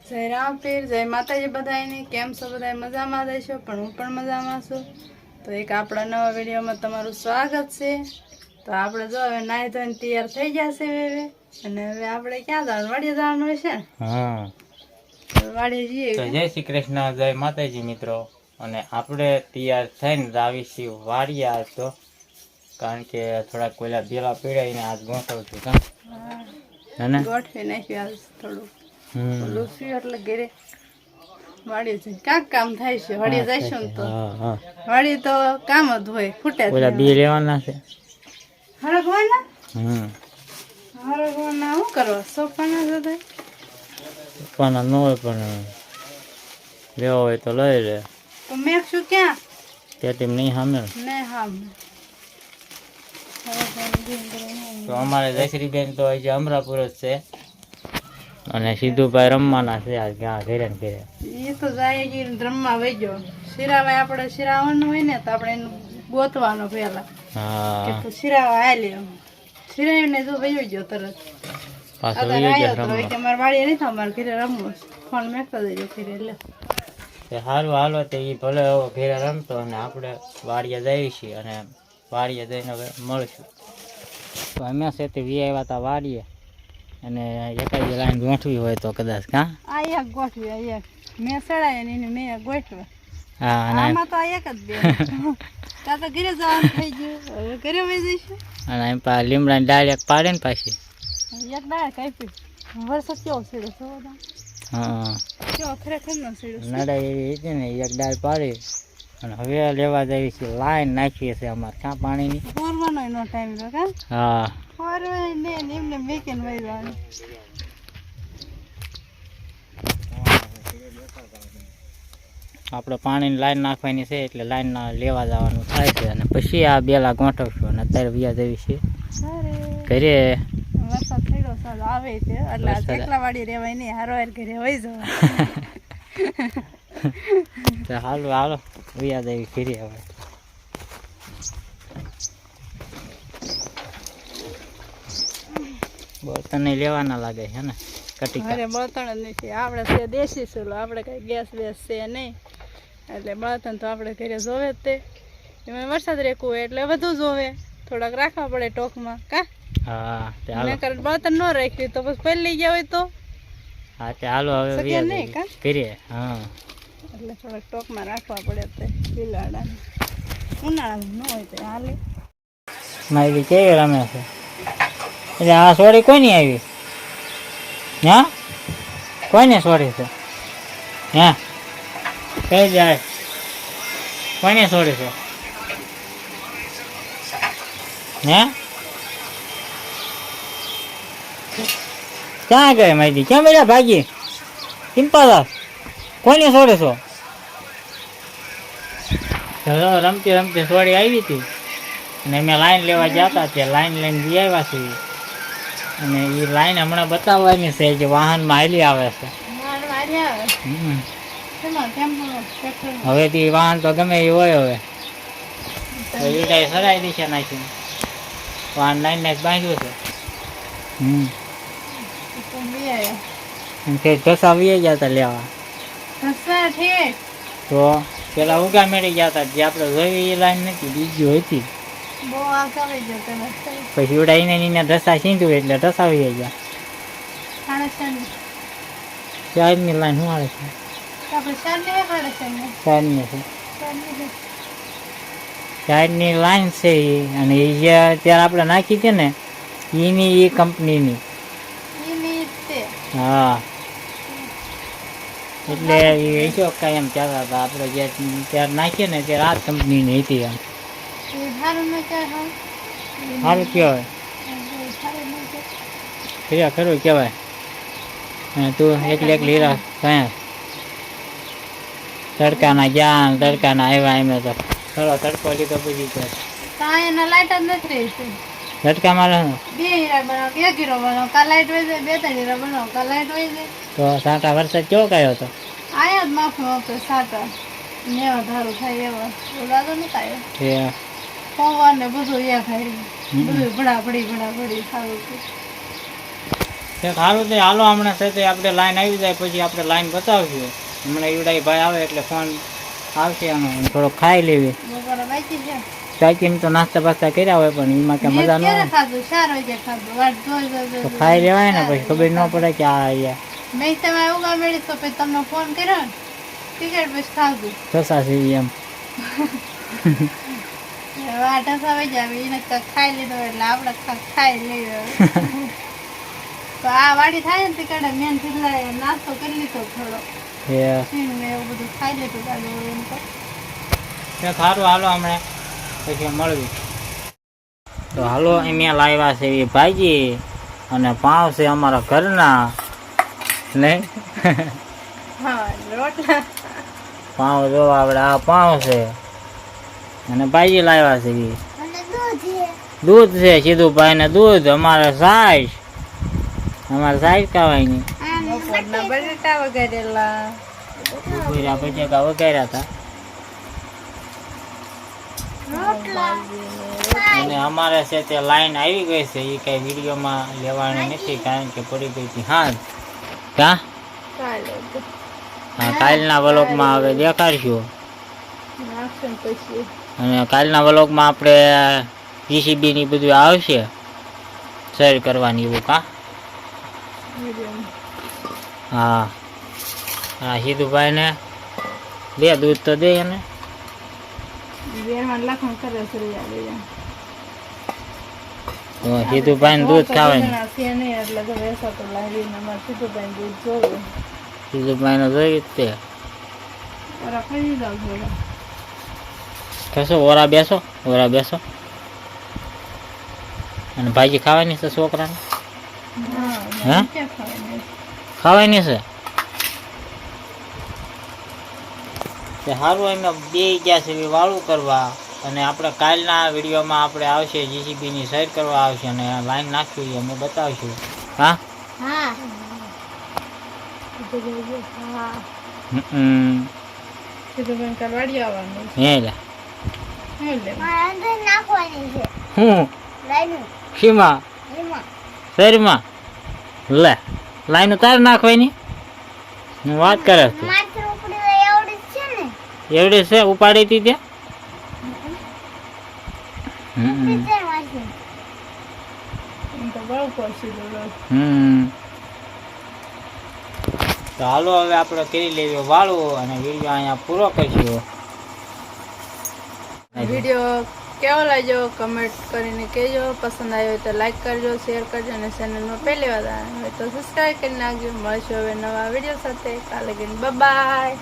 જય રામપીર, જય માતાજી બધાને. કેમ છો બધા? મજામાં રહેશો? પણ હું પણ મજામાં છું. તો એક આપણા નવા વિડીયોમાં તમારું સ્વાગત છે. તો આપણે જો હવે નાહી ધોઈને તૈયાર થઈ ગયા છે હવે, અને હવે આપણે ક્યાં જવાનું? વાડીએ જવાનું હશે ને? હા, વાડીએ જઈએ. તો જય શ્રી કૃષ્ણ, જય માતાજી મિત્રો. અને આપણે તૈયાર થઈને આવીશું વાડીએ આજ તો, કારણ કે થોડાક કોઈલા બેલા પીડાઈને આજ ગોઠવું છું. હા, ગોઠવી નાખ્યું આજ થોડું લૂસ્યું એટલે ઘેરે વાડીએ જઈને કાંક કામ થાય છે. વાડીએ જઈશું ને તો વાડી તો કામ જ હોય, ફૂટે ઓલા બી લેવાના છે હરગવાના. હરગવાના શું કરવા? સોફાના જતા સોફાના ન હોય, પણ લેવા હોય તો લઈ લે. તો મેં શું ક્યાં પેટીમ નહીં સામે ને હા. તો અમારે જયશ્રીબેન તો હજી અમરાપુર જ છે, અને સિદ્ધુભાઈ રમવાના છે આજ ક્યાં ઘરે ને ઘરે. એ તો જાય રમવા વહી ગયો. શિરાવાય આપણે શિરાવાનું હોય ને તો આપણે એનું ગોતવાનો પેલા. હા, તો શિરાવા હાલે શિરાવીને જો વહી ગયો તરત. પાછો અમારે વાડી નહીં થાય, અમારે ઘરે રમવું. ફોન મેકતા જજો ઘરે. એટલે સારું હાલો તો એ ભલે ઘરે રમતો, અને આપણે વાડીએ જઈએ છીએ, અને વાડીએ જઈને હવે મળશું. તો અમે સાથે વી આવ્યા હતા વાડીએ, અને એકાદી લાઈન ગોઠવી હોય તો કદાચ. કાં આ એક ગોઠવી, આ એક મેં સડાય ને એને મેં ગોઠવે. હા, આમાં તો આ એક જ બે. ત્યાં તો ઘરે જવાનું થઈ ગયું, હવે ઘરે વહી જઈશું. અને એમ પા લીમડાની ડાળ એક પાડે ને પાછી એક ડાળ કાપી. વરસાદ કેવો સીડો છો? હા, કેવો ખરેખર નો સીડો નડા એવી હતી ને, એક ડાળ પાડી. અને હવે લેવા જઈએ છીએ, લાઈન નાખીએ છીએ અમારે ક્યાં પાણીની. ફોરવાનો એનો ટાઈમ રહ્યો કા? હા, ફોરવાય ને એમને મેકીને વહી જવાનું. આપણે પાણીની લાઈન નાખવાની છે, એટલે લાઈન લેવા જવાનું થાય છે, અને પછી આ બેલા ગોઠવશું. અને અત્યારે વ્યા જવી છે ઘરે. વરસાદ થયો સારો આવે છે, એટલે આ એકલા વાડી રેવાય નહીં, હારો ઘરે વહી જવા. તો હાલો હાલો વ્યા જવી ઘરે. હવે બર્તન લેવાના લાગે છે ને કટી. અરે બળતણ જ નથી, આપણે છે દેશી ચૂલો, આપણે કઈ ગેસ બેસ છે નહીં, એટલે બળતણ તો આપણે ઘરે જોવે જ. તે એમાં વરસાદ રેકવું હોય એટલે વધુ જોવે, થોડાક રાખવા પડે ટોકમાં. કા? હા, બળતણ ન રાખ્યું તો પછી પહેરી લઈ ગયા હોય તો. હા, ચાલો હવે નહીં કા કરીએ. હા, એટલે થોડાક ટોકમાં રાખવા પડે. તે પીલાડા ઉનાળામાં ન હોય તો હાલે. મારી કેવી રમે છે? એટલે આ સોરી કોની આવી? હા, કોઈને સોરી છે? હા, કઈ જાય કોઈને સોરી છે? હે, ક્યાં ગઈ માહિતી? ક્યાં મળ્યા ભાગી? ચિંપાદાર કોઈને સોરે છો? ચલો રમતી રમતી સોરી આવી હતી, અને અમે લાઈન લેવા ગયા હતા. ત્યાં લાઈન લઈને જઈ આવ્યા છીએ, અને એ લાઈન હમણાં બતાવવાની છે કે વાહનમાં હાલી આવે છે. હવે તે વાહન તો ગમે એ હોય. હવે એ ટાઈ સરાઈ દીશે નાખીને વાહન લાઈન નાખ બાંધ્યું છે. ઢસા વી ગયા હતા લેવા, તો પેલા ઉગા મેળી ગયા હતા. જે આપણે જોઈ એ લાઈન નથી, બીજી હતી. પછી ઉડાઈને એને ઢસા સીંધું એટલે ઢસાવી ગયા. ચારની લાઈન શું આવે છે? ચારની લાઈન છે એ, અને એ જે અત્યારે આપણે નાખી છે ને એની એ કંપનીની. હા, એટલે એ શું કાંઈ એમ કહેતા હતા, આપણે જે ત્યારે નાખીએ ને ત્યારે આ કંપનીની હતી. એમ સારું કહેવાય, ખરું કહેવાય. તું એકલી એકલી કયા તડકાના ગયા, તડકાના આવ્યા. એમ તો ખરો તડકો લીધો પછી તડકામાં તો સાટા વરસાદ કેવો કયો હતો? આયા જ માફો સાટા ને ધારું થાય એવા ઓલાદો નતા આવ્યો. પવન ને બધું એ ખાઈ બધું ભડાભડી સારું છે. તે સારું તે હાલો હમણાં સાથે આપણે લાઈન આવી જાય પછી આપણે લાઈન બતાવશું. હમણાં ઈવડાઈ ભાઈ આવે એટલે ફોન આવશે અને થોડોક ખાઈ લેવી. બપોરે બાકી છે. ચાચીને તો નાસ્તા બાસ્તા કર્યા હોય પણ એમાં કે મજા ન આવે. ખાધું 4 વાગે ખાધું. વાટ જોઈ તો ખાઈ લેવાય ને પછી ખબર ન પડે કે આ અહીંયા મેં તમે ઉગા મેળી તો પછી તમને ફોન કર્યો ને ટિકિટ પછી ખાધું. સસા સીવી એમ. વાટ હસાવી જાવ એને ખાઈ લીધો એટલે આપણે ખાઈ લઈએ. તો આ વાડી થાય ને ટિકિટ મેન થયેલા નાસ્તો કરી લીધો થોડો. સીણ ને એવું બધું ખાઈ લીધું કાલે એમ તો. સારું હાલો હમણાં પછી મળવી. તો હાલો અહીંયા લાવ્યા છે એ ભાજી અને પાઉં છે અમારા ઘરના નહીં. હા રોટલા પાઉં જોવા આપણે આ પાઉં છે અને ભાજી લાવ્યા છે એ દૂધ છે સીધુભાઈ ને દૂધ. અમારે સાઈઝ ખાવાની બપોરના બટેટા વગેરેલા બપોરા બટેકા વગેરે હતા. અને અમારે છે તે લાઈન આવી ગઈ છે એ કઈ વિડીયોમાં લેવાની નથી કારણ કે પડી ગઈ હતી. હા કાલના વ્લોગમાં હવે દેખાડશું. અને કાલના વ્લોગમાં આપણે જીસીબી ની બધું આવશે શેર કરવાની એવું. હા સીધુભાઈ ને દે દૂધ તો દે એને. સીધુભાઈ દૂધ ખાવાનું. સીધુભાઈ ને જોઈ તે કશો ઓરા બેસો અને ભાજી ખાવાની છે છોકરાને. હે ખાવાની છે તે સારું. એમાં બે ગયા છે વાળું કરવા અને આપણે કાલના વિડીયોમાં આપણે આવશે જીસીબી ની સૈર કરવા આવશે અને લાઈન નાખ્યું અમે બતાવશું. હા શીમાં શેરમાં લે લાઈન તાર નાખવાની હું વાત કરે છું. એવડી છે ઉપાડી હતી ત્યાં. તો હાલો હવે આપણે કરી લેવી વાળું અને વિડીયો અહીંયા પૂરો કરીશું. વિડીયો કેવો લાગ્યો કમેન્ટ કરીને કહેજો. પસંદ આવ્યો હોય તો લાઈક કરજો, શેર કરજો અને ચેનલમાં પહેલી વાર આવ્યા હોય તો સબસ્ક્રાઈબ કરી નાખજો. મળશું હવે નવા વિડીયો સાથે. કાલે બાય.